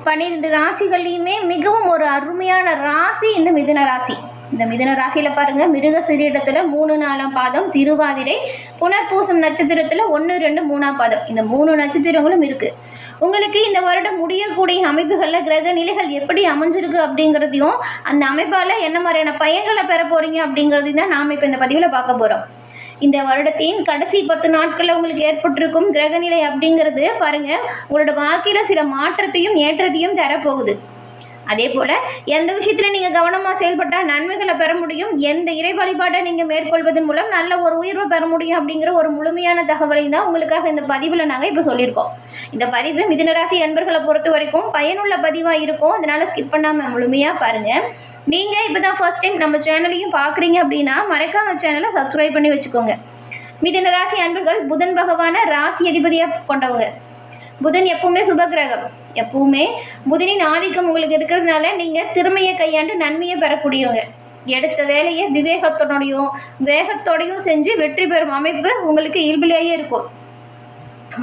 12 ராசிகள்லையுமே மிகவும் ஒரு அருமையான ராசி இந்த மிதுன ராசி. இந்த மிதுன ராசியில் பாருங்கள், மிருக சிரீடத்தில் 3 4ஆம் பாதம், திருவாதிரை, புனர்பூசம் நட்சத்திரத்தில் 1 2 3ஆம் பாதம், இந்த 3 நட்சத்திரங்களும் இருக்குது. உங்களுக்கு இந்த வருடம் முடியக்கூடிய அமைப்புகளில் கிரக நிலைகள் எப்படி அமைஞ்சிருக்கு அப்படிங்கிறதையும் அந்த அமைப்பால் என்ன மாதிரியான பயன்களை பெற போகிறீங்க அப்படிங்கிறதையும் தான் நாம் இப்போ இந்த பதிவில் பார்க்க போகிறோம். இந்த வருடத்தின் கடைசி 10 நாட்களில் உங்களுக்கு ஏற்பட்டிருக்கும் கிரகநிலை அப்படிங்கிறது பாருங்கள், உங்களோட வாழ்க்கையில் சில மாற்றத்தையும் ஏற்றத்தையும் தரப்போகுது. அதே போல் எந்த விஷயத்தில் நீங்கள் கவனமாக செயல்பட்டால் நன்மைகளை பெற முடியும், எந்த இறை வழிபாட்டை நீங்கள் மேற்கொள்வதன் மூலம் நல்ல ஒரு உயர்வை பெற முடியும் அப்படிங்கிற ஒரு முழுமையான தகவலை தான் உங்களுக்காக இந்த பதிவில் நாங்கள் இப்போ சொல்லியிருக்கோம். இந்த பதிவு மிதுனராசி அன்பர்களை பொறுத்த வரைக்கும் பயனுள்ள பதிவாக இருக்கும். அதனால் ஸ்கிப் பண்ணாமல் முழுமையாக பாருங்கள். நீங்கள் இப்போ தான் ஃபர்ஸ்ட் டைம் நம்ம சேனலையும் பார்க்குறீங்க அப்படின்னா மறக்காம சேனலை சப்ஸ்கிரைப் பண்ணி வச்சுக்கோங்க. மிதுனராசி அன்பர்கள் புதன் பகவான ராசி அதிபதியாக கொண்டவங்க. புதன் எப்பவுமே சுபகிரகம். எப்பவுமே புதனின் ஆதிக்கம் உங்களுக்கு இருக்கிறதுனால நீங்கள் திறமையை கையாண்டு நன்மையை பெறக்கூடியவங்க. எடுத்த வேலையை விவேகத்தோடையும் வேகத்தோடையும் செஞ்சு வெற்றி பெறும் அமைப்பு உங்களுக்கு இயல்பிலேயே இருக்கும்.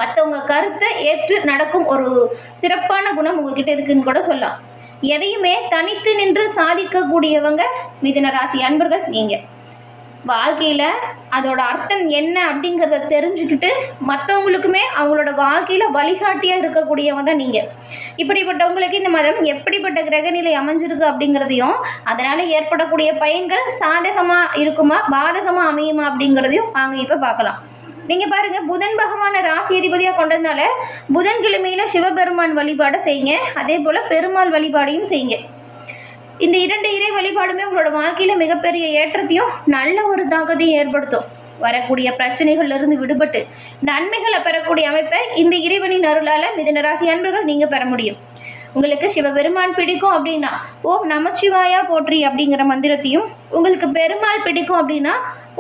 மற்றவங்க கருத்தை ஏற்று நடக்கும் ஒரு சிறப்பான குணம் உங்ககிட்ட இருக்குன்னு கூட சொல்லலாம். எதையுமே தனித்து நின்று சாதிக்கக்கூடியவங்க மிதுன ராசி அன்பர்கள் நீங்கள். வாழ்க்கையில் அதோட அர்த்தம் என்ன அப்படிங்கிறத தெரிஞ்சுக்கிட்டு மற்றவங்களுக்குமே அவங்களோட வாழ்க்கையில் வழிகாட்டியாக இருக்கக்கூடியவங்க தான் நீங்கள். இப்படிப்பட்டவங்களுக்கு இந்த மாதம் எப்படிப்பட்ட கிரகநிலை அமைஞ்சிருக்கு அப்படிங்கிறதையும் அதனால் ஏற்படக்கூடிய பயன்கள் சாதகமாக இருக்குமா பாதகமாக அமையுமா அப்படிங்கிறதையும் வாங்க இப்போ பார்க்கலாம். நீங்கள் பாருங்கள், புதன் பகவான ராசி அதிபதியாக கொண்டதுனால புதன்கிழமையில் சிவபெருமான் வழிபாடை செய்யுங்க. அதே போல் பெருமாள் வழிபாடையும் செய்யுங்க. இந்த 2 இறை வழிபாடுமே உங்களோட வாழ்க்கையில் மிகப்பெரிய ஏற்றத்தையும் நல்ல ஒரு தாக்கத்தையும் ஏற்படுத்தும். வரக்கூடிய பிரச்சனைகள்லேருந்து விடுபட்டு நன்மைகளை பெறக்கூடிய அமைப்பை இந்த இறைவனின் அருளால் மிதுனராசி அன்பர்கள் நீங்கள் பெற முடியும். உங்களுக்கு சிவபெருமான் பிடிக்கும் அப்படின்னா ஓம் நமச்சிவாயா போற்றி அப்படிங்கிற மந்திரத்தையும், உங்களுக்கு பெருமாள் பிடிக்கும் அப்படின்னா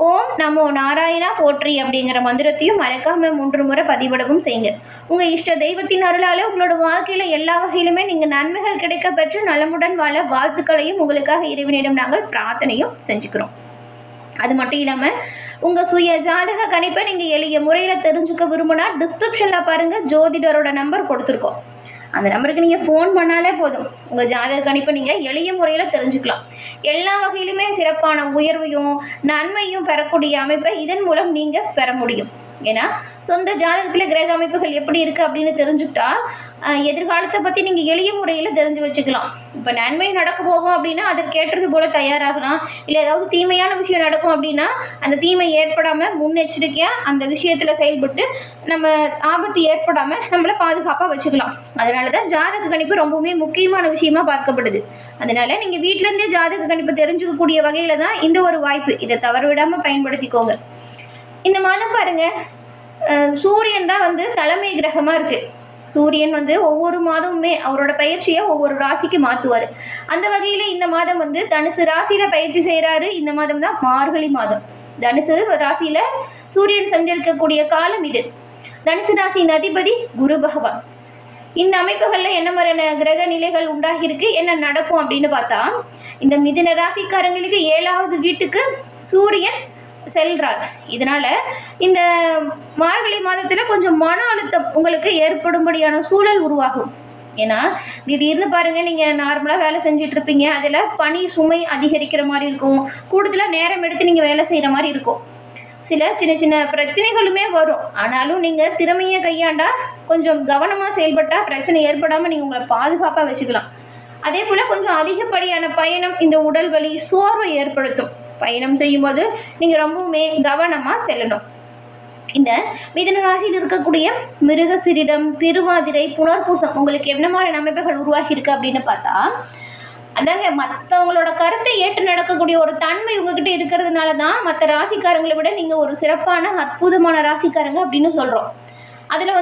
ஓம் நமோ நாராயணா போற்றி அப்படிங்கிற மந்திரத்தையும் மறக்காம 3 முறை பதிவிடவும் செய்யுங்க. உங்கள் இஷ்ட தெய்வத்தின் அருளால் உங்களோட வாழ்க்கையில் எல்லா வகையிலுமே நீங்கள் நன்மைகள் கிடைக்க பெற்று நலமுடன் வாழ வாழ்த்துக்களையும் உங்களுக்காக இறைவனிடம் நாங்கள் பிரார்த்தனையும் செஞ்சுக்கிறோம். அது மட்டும் இல்லாமல் உங்கள் சுய ஜாதக கணிப்பை நீங்கள் எளிய முறையில் தெரிஞ்சுக்க விரும்பினா டிஸ்கிரிப்ஷனில் பாருங்கள், ஜோதிடரோட நம்பர் கொடுத்துருக்கோம். அந்த நம்பருக்கு நீங்கள் ஃபோன் பண்ணாலே போதும், உங்கள் ஜாதக கணிப்பை நீங்கள் எளிய முறையில் தெரிஞ்சுக்கலாம். எல்லா வகையிலுமே சிறப்பான உயர்வையும் நன்மையும் பெறக்கூடிய அமைப்பை இதன் மூலம் நீங்கள் பெற முடியும். ஏன்னா சொந்த ஜாதகத்தில் கிரக அமைப்புகள் எப்படி இருக்குது அப்படின்னு தெரிஞ்சுக்கிட்டா எதிர்காலத்தை பற்றி நீங்கள் எளிய முறையில் தெரிஞ்சு வச்சுக்கலாம். இப்போ நன்மை நடக்க போகும் அப்படின்னா அதற்கு ஏற்றது போல் தயாராகலாம். இல்லை ஏதாவது தீமையான விஷயம் நடக்கும் அப்படின்னா அந்த தீமை ஏற்படாமல் முன்னெச்சரிக்கையாக அந்த விஷயத்தில் செயல்பட்டு நம்ம ஆபத்து ஏற்படாமல் நம்மளை பாதுகாப்பாக வச்சுக்கலாம். அதனால தான் ஜாதக கணிப்பு ரொம்பவுமே முக்கியமான விஷயமா பார்க்கப்படுது. அதனால் நீங்கள் வீட்டிலேருந்தே ஜாதக கணிப்பு தெரிஞ்சுக்கக்கூடிய வகையில் தான் இந்த ஒரு வாய்ப்பு. இதை தவறவிடாமல் பயன்படுத்திக்கோங்க. இந்த மாதம் பாருங்கள், சூரியன் தான் தலைமை கிரகமாக இருக்குது. சூரியன் ஒவ்வொரு மாதமுமே அவரோட பயிற்சியை ஒவ்வொரு ராசிக்கு மாற்றுவார். அந்த வகையில் இந்த மாதம் தனுசு ராசியில் பயிற்சி செய்கிறாரு. இந்த மாதம் தான் மார்கழி மாதம். தனுசு ராசியில் சூரியன் சஞ்சரிக்கக்கூடிய காலம் இது. தனுசு ராசியின் அதிபதி குரு பகவான். இந்த அமைப்புகளில் என்ன மாதிரியான கிரக நிலைகள் உண்டாகிருக்கு, என்ன நடக்கும் அப்படின்னு பார்த்தா, இந்த மிதுன ராசிக்காரங்களுக்கு 7வது வீட்டுக்கு சூரியன் செல்றார். இதனால் இந்த மார்கழி மாதத்தில் கொஞ்சம் மன அழுத்தம் உங்களுக்கு ஏற்படும்படியான சூழல் உருவாகும். ஏன்னா திடீர்னு பாருங்கள், நீங்கள் நார்மலாக வேலை செஞ்சிட்ருப்பீங்க, அதில் பணி சுமை அதிகரிக்கிற மாதிரி இருக்கும். கூடுதலாக நேரம் எடுத்து நீங்கள் வேலை செய்கிற மாதிரி இருக்கும். சில சின்ன சின்ன பிரச்சனைகளுமே வரும். ஆனாலும் நீங்கள் திறமையை கையாண்டால் கொஞ்சம் கவனமாக செயல்பட்டால் பிரச்சனை ஏற்படாமல் நீங்கள் உங்களை பாதுகாப்பாக வச்சுக்கலாம். அதே போல் கொஞ்சம் அதிகப்படியான பயணம் இந்த உடல் வலி சோர்வை ஏற்படுத்தும். பயணம் செய்யும்போது நீங்கள் ரொம்பவுமே கவனமாக செல்லணும். இந்த மிதுன ராசியில் இருக்கக்கூடிய மிருகசிரிடம், திருவாதிரை, புனர்பூசம் உங்களுக்கு என்ன மாதிரி அமைப்புகள் உருவாகியிருக்கு அப்படின்னு பார்த்தா, அதாங்க மற்றவங்களோட கருத்தை ஏற்று நடக்கக்கூடிய ஒரு தன்மை உங்ககிட்ட இருக்கிறதுனால தான் மற்ற ராசிக்காரங்களை விட நீங்கள் ஒரு சிறப்பான அற்புதமான ராசிக்காரங்க அப்படின்னு சொல்கிறோம். அதில்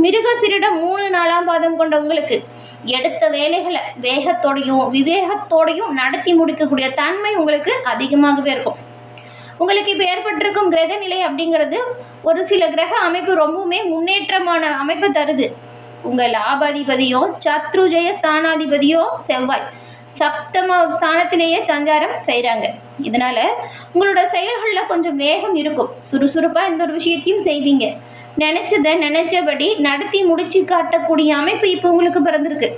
மிருகசிரிடம் 3 4ஆம் பாதம் கொண்டவங்களுக்கு எடுத்த வேலைகளை வேகத்தோடையும் விவேகத்தோடையும் நடத்தி முடிக்கக்கூடிய தன்மை உங்களுக்கு அதிகமாகவே இருக்கும். உங்களுக்கு இப்போ ஏற்பட்டிருக்கும் கிரக நிலை அப்படிங்கிறது ஒரு சில கிரக அமைப்பு ரொம்பவுமே முன்னேற்றமான அமைப்பை தருது. உங்கள் லாபாதிபதியோ சத்ருஜய ஸ்தானாதிபதியோ செவ்வாய் சப்தம ஸ்தானத்திலேயே சஞ்சாரம் செய்கிறாங்க. இதனால் உங்களோட செயல்களில் கொஞ்சம் வேகம் இருக்கும். சுறுசுறுப்பாக எந்த ஒரு விஷயத்தையும் செய்வீங்க. நினச்சதை நினச்சபடி நடத்தி முடிச்சு காட்டக்கூடிய அமைப்பு இப்போ உங்களுக்கு பிறந்திருக்கு.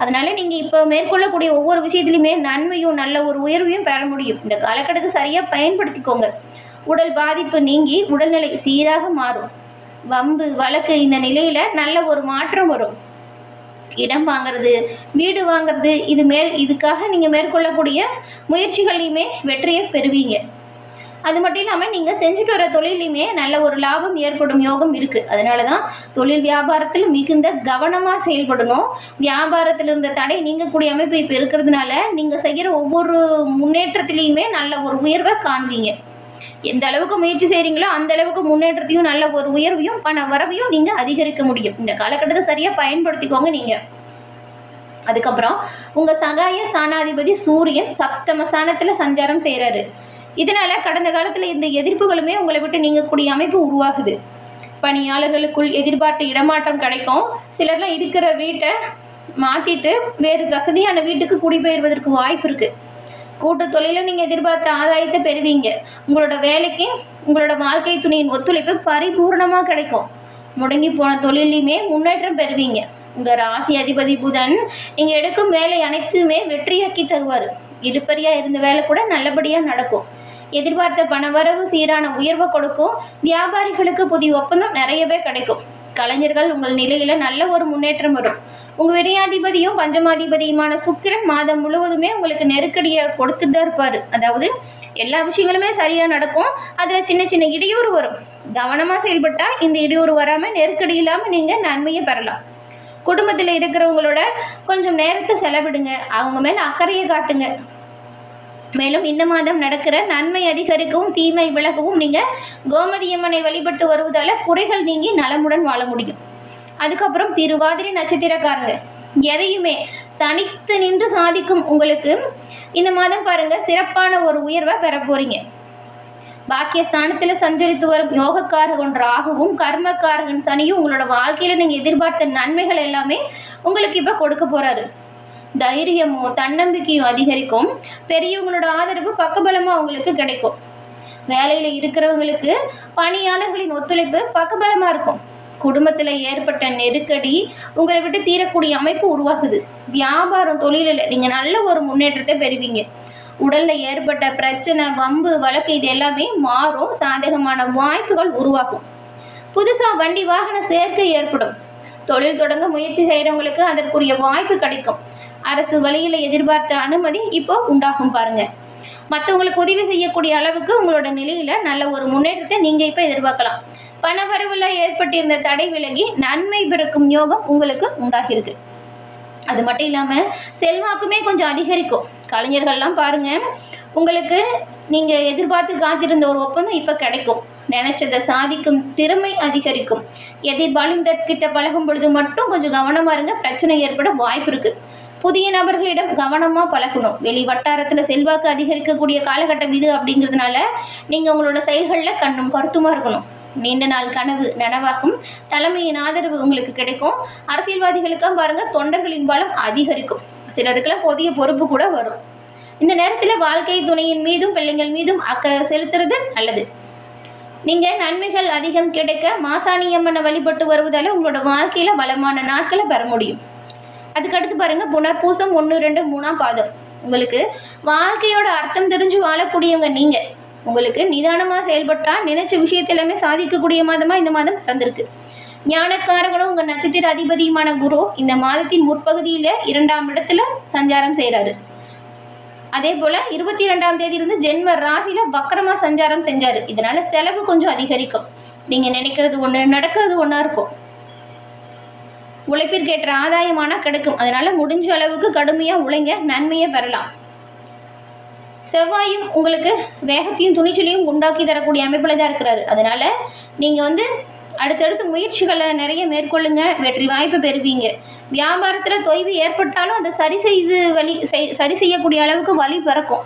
அதனால் நீங்கள் இப்போ மேற்கொள்ளக்கூடிய ஒவ்வொரு விஷயத்துலையுமே நன்மையும் நல்ல ஒரு உயர்வையும் பெற முடியும். இந்த காலகட்டத்தை சரியாக பயன்படுத்திக்கோங்க. உடல் பாதிப்பு நீங்கி உடல்நிலை சீராக மாறும். வம்பு வழக்கு இந்த நிலையில் நல்ல ஒரு மாற்றம் வரும். இடம் வாங்கிறது, வீடு வாங்கிறது, இதுக்காக நீங்கள் மேற்கொள்ளக்கூடிய முயற்சிகள்லையுமே வெற்றியை பெறுவீங்க. அது மட்டும் இல்லாமல் நீங்கள் செஞ்சுட்டு வர தொழிலையுமே நல்ல ஒரு லாபம் ஏற்படும் யோகம் இருக்குது. அதனால தான் தொழில் வியாபாரத்தில் மிகுந்த கவனமாக செயல்படணும். வியாபாரத்தில் இருந்த தடை நீங்கக்கூடிய அமைப்பு இப்போ இருக்கிறதுனால நீங்கள் செய்கிற ஒவ்வொரு முன்னேற்றத்திலையுமே நல்ல ஒரு உயர்வை காண்பீங்க. எந்த அளவுக்கு முயற்சி செய்கிறீங்களோ அந்த அளவுக்கு முன்னேற்றத்தையும் நல்ல ஒரு உயர்வையும் பண வரவையும் நீங்கள் அதிகரிக்க முடியும். இந்த காலகட்டத்தை சரியாக பயன்படுத்திக்கோங்க நீங்கள். அதுக்கப்புறம் உங்கள் சகாய ஸ்தானாதிபதி சூரியன் சப்தம ஸ்தானத்தில் சஞ்சாரம் செய்கிறாரு. இதனால் கடந்த காலத்தில் இந்த எதிர்ப்புகளுமே உங்களை விட்டு நீங்கக்கூடிய அமைப்பு உருவாகுது. பணியாளர்களுக்குள் எதிர்பார்த்த இடமாற்றம் கிடைக்கும். சிலர்லாம் இருக்கிற வீட்டை மாற்றிட்டு வேறு வசதியான வீட்டுக்கு குடிபெயர்வதற்கு வாய்ப்பு இருக்குது. கூட்டு தொழிலில் நீங்கள் எதிர்பார்த்த ஆதாயத்தை பெறுவீங்க. உங்களோட வேலைக்கு உங்களோட வாழ்க்கை துணையின் ஒத்துழைப்பு பரிபூர்ணமாக கிடைக்கும். முடங்கி போன தொழிலையுமே முன்னேற்றம் பெறுவீங்க. உங்கள் ராசி அதிபதி புதன் நீங்கள் எடுக்கும் வேலை அனைத்துமே வெற்றியாக்கி தருவார். இழுபறியாக இருந்த வேலை கூட நல்லபடியாக நடக்கும். எதிர்பார்த்த பணவரவு சீரான உயர்வை கொடுக்கும். வியாபாரிகளுக்கு புதிய ஒப்பந்தம் நிறையவே கிடைக்கும். கலைஞர்கள் உங்கள் நிலையில் நல்ல ஒரு முன்னேற்றம் வரும். உங்கள் விரையாதிபதியும் பஞ்சமாதிபதியுமான சுக்கிரன் மாதம் முழுவதுமே உங்களுக்கு நெருக்கடியை கொடுத்துட்டு தான் இருப்பார். அதாவது எல்லா விஷயங்களுமே சரியாக நடக்கும். அதில் சின்ன சின்ன இடையூறு வரும். கவனமாக செயல்பட்டால் இந்த இடையூறு வராமல் நெருக்கடி இல்லாமல் நீங்கள் நன்மையை பெறலாம். குடும்பத்தில் இருக்கிறவங்களோட கொஞ்சம் நேரத்தை செலவிடுங்க. அவங்க மேலே அக்கறையை காட்டுங்க. மேலும் இந்த மாதம் நடக்கிற நன்மை அதிகரிக்கவும் தீமை விலகவும் நீங்கள் கோமதியம்மனை வழிபட்டு வருவதால் குறைகள் நீங்கி நலமுடன் வாழ முடியும். அதுக்கப்புறம் திருவாதிரை நட்சத்திரக்காரங்க எதையுமே தனித்து நின்று சாதிக்கும் உங்களுக்கு இந்த மாதம் பாருங்கள் சிறப்பான ஒரு உயர்வை பெற போகிறீங்க. பாக்கியஸ்தானத்தில் சஞ்சரித்து வரும் யோகக்காரகன் ராகுவும் கர்மக்காரகன் சனியும் உங்களோட வாழ்க்கையில் நீங்கள் எதிர்பார்த்த நன்மைகள் எல்லாமே உங்களுக்கு இப்போ கொடுக்க போகிறாரு. தைரியமோ தன்னம்பிக்கையும் அதிகரிக்கும். பெரியவங்களோட ஆதரவு பக்கபலமாக அவங்களுக்கு கிடைக்கும். வேலையில் இருக்கிறவங்களுக்கு பணியாளர்களின் ஒத்துழைப்பு பக்கபலமாக இருக்கும். குடும்பத்தில் ஏற்பட்ட நெருக்கடி உங்களை விட்டு தீரக்கூடிய அமைப்பு உருவாகுது. வியாபாரம் தொழிலில் நீங்கள் நல்ல ஒரு முன்னேற்றத்தை பெறுவீங்க. உடலில் ஏற்பட்ட பிரச்சனை வம்பு வழக்கு இது எல்லாமே மாறும். சாதகமான வாய்ப்புகள் உருவாகும். புதுசாக வண்டி வாகன சேர்க்கை ஏற்படும். தொழில் தொடங்க முயற்சி செய்கிறவங்களுக்கு அதற்குரிய வாய்ப்பு கிடைக்கும். அரசு வழியில் எதிர்பார்த்த அனுமதி இப்போ உண்டாகும் பாருங்க. மற்றவங்களுக்கு உதவி செய்யக்கூடிய அளவுக்கு உங்களோட நிலையில் நல்ல ஒரு முன்னேற்றத்தை நீங்கள் இப்போ எதிர்பார்க்கலாம். பணவரவில் ஏற்பட்டிருந்த தடை விலகி நன்மை பிறக்கும் யோகம் உங்களுக்கு உண்டாகிருக்கு. அது மட்டும் இல்லாமல் செல்வாக்குமே கொஞ்சம் அதிகரிக்கும். கலைஞர்கள்லாம் பாருங்கள், உங்களுக்கு நீங்கள் எதிர்பார்த்து காத்திருந்த ஒரு ஒப்பந்தம் இப்போ கிடைக்கும். நினைச்சதை சாதிக்கும் திறமை அதிகரிக்கும். எதிர்பாலிந்தர்கிட்ட பழகும் பொழுது மட்டும் கொஞ்சம் கவனமாக இருங்க. பிரச்சனை ஏற்பட வாய்ப்பு இருக்குது. புதிய நபர்களிடம் கவனமாக பழகணும். வெளி வட்டாரத்தில் செல்வாக்கு அதிகரிக்கக்கூடிய காலகட்டம் இது அப்படிங்கிறதுனால நீங்கள் உங்களோட செயல்களில் கண்ணும் கருத்துமாக இருக்கணும். நீண்ட நாள் கனவு நனவாகும். தலைமையின் ஆதரவு உங்களுக்கு கிடைக்கும். அரசியல்வாதிகளுக்காக பாருங்கள் தொண்டர்களின் பலம் அதிகரிக்கும். சிலருக்கெல்லாம் புதிய பொறுப்பு கூட வரும். இந்த நேரத்தில் வாழ்க்கை துணையின் மீதும் பிள்ளைங்கள் மீதும் அக்கறை செலுத்துறது நல்லது. நீங்கள் நன்மைகள் அதிகம் கிடைக்க மாசாணியம்மனை வழிபட்டு வருவதால் உங்களோட வாழ்க்கையில் வளமான நாட்களை பெற முடியும். அதுக்கடுத்து பாருங்கள் புனர்பூசம் 1, 2, 3 பாதம். உங்களுக்கு வாழ்க்கையோட அர்த்தம் தெரிஞ்சு வாழக்கூடியவங்க நீங்கள். உங்களுக்கு நிதானமாக செயல்பட்டால் நினைச்ச விஷயத்தை எல்லாமே சாதிக்கக்கூடிய மாதமாக இந்த மாதம் பிறந்திருக்கு. ஞானக்காரங்களும் உங்கள் நட்சத்திர அதிபதியுமான குரு இந்த மாதத்தின் முற்பகுதியில் 2ஆம் இடத்துல சஞ்சாரம் செய்கிறாரு. அதே போல் 22ஆம் தேதியிலிருந்து ஜென்ம ராசியில் வக்கரமாக சஞ்சாரம் செஞ்சார். இதனால் செலவு கொஞ்சம் அதிகரிக்கும். நீங்கள் நினைக்கிறது ஒன்று நடக்கிறது ஒன்றா இருக்கும். உழைப்பிற்கேற்ற ஆதாயமான கிடைக்கும். அதனால் முடிஞ்ச அளவுக்கு கடுமையாக உழைங்க, நன்மையை பெறலாம். செவ்வாயும் உங்களுக்கு வேகத்தையும் துணிச்சலையும் உண்டாக்கி தரக்கூடிய அமைப்பில் தான் இருக்கிறாரு. அதனால் நீங்கள் அடுத்தடுத்து முயற்சிகளை நிறைய மேற்கொள்ளுங்க. வெற்றி வாய்ப்பு பெறுவீங்க. வியாபாரத்தில் தொய்வு ஏற்பட்டாலும் அதை சரி செய்யக்கூடிய அளவுக்கு வழி பிறக்கும்.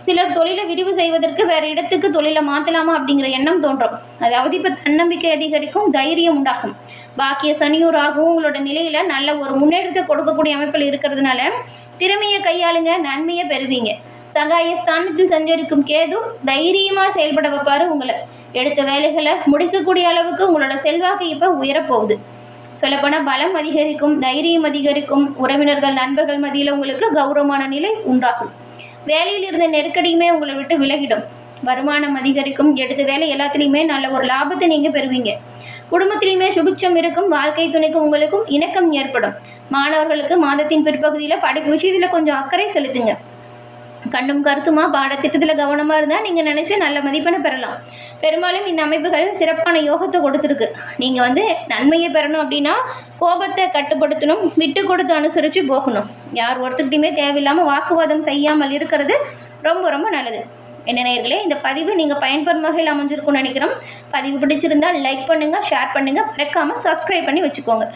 சிலர் தொழிலை விரிவு செய்வதற்கு வேறு இடத்துக்கு தொழிலை மாற்றலாமா அப்படிங்கிற எண்ணம் தோன்றும். அதாவது இப்போ தன்னம்பிக்கை அதிகரிக்கும், தைரியம் உண்டாகும். பாக்கிய சனியூராகவும் உங்களோட நிலையில் நல்ல ஒரு முன்னேற்றத்தை கொடுக்கக்கூடிய அமைப்பில் இருக்கிறதுனால திறமையை கையாளுங்க, நன்மையை பெறுவீங்க. சகாய ஸ்தானத்தில் சஞ்சரிக்கும் கேது தைரியமாக செயல்பட வைப்பார். உங்களை எடுத்த வேலைகளை முடிக்கக்கூடிய அளவுக்கு உங்களோட செல்வாக்கு இப்போ உயரப்போகுது. சொல்லப்போனால் பலம் அதிகரிக்கும், தைரியம் அதிகரிக்கும். உறவினர்கள் நண்பர்கள் மத்தியில் உங்களுக்கு கௌரவமான நிலை உண்டாகும். வேலையில் இருந்த நெருக்கடியுமே உங்களை விட்டு விலகிடும். வருமானம் அதிகரிக்கும். எடுத்த வேலை எல்லாத்துலேயுமே நல்ல ஒரு லாபத்தை நீங்கள் பெறுவீங்க. குடும்பத்திலையுமே சுபிட்சம் இருக்கும். வாழ்க்கை துணைக்கு உங்களுக்கும் இணக்கம் ஏற்படும். மாணவர்களுக்கு மாதத்தின் பிற்பகுதியில் படிப்பு விஷயத்தில் கொஞ்சம் அக்கறை செலுத்துங்க. கண்ணும் கருத்துமா பாடத்திட்டத்தில் கவனமாக இருந்தால் நீங்கள் நினச்சி நல்ல மதிப்பெண்ணை பெறலாம். பெரும்பாலும் இந்த அமைப்புகள் சிறப்பான யோகத்தை கொடுத்துருக்கு. நீங்கள் நன்மையை பெறணும் அப்படின்னா கோபத்தை கட்டுப்படுத்தணும், விட்டு கொடுத்து அனுசரித்து போகணும். யார் ஒருத்தர்கிட்டையுமே தேவையில்லாமல் வாக்குவாதம் செய்யாமல் இருக்கிறது ரொம்ப ரொம்ப நல்லது. என்ன நேயர்களே, இந்த பதிவு நீங்கள் பயன்பெறும் வகையில் அமைஞ்சிருக்கும்னு நினைக்கிறோம். பதிவு பிடிச்சிருந்தால் லைக் பண்ணுங்கள், ஷேர் பண்ணுங்கள், மறக்காமல் சப்ஸ்கிரைப் பண்ணி வச்சுக்கோங்க.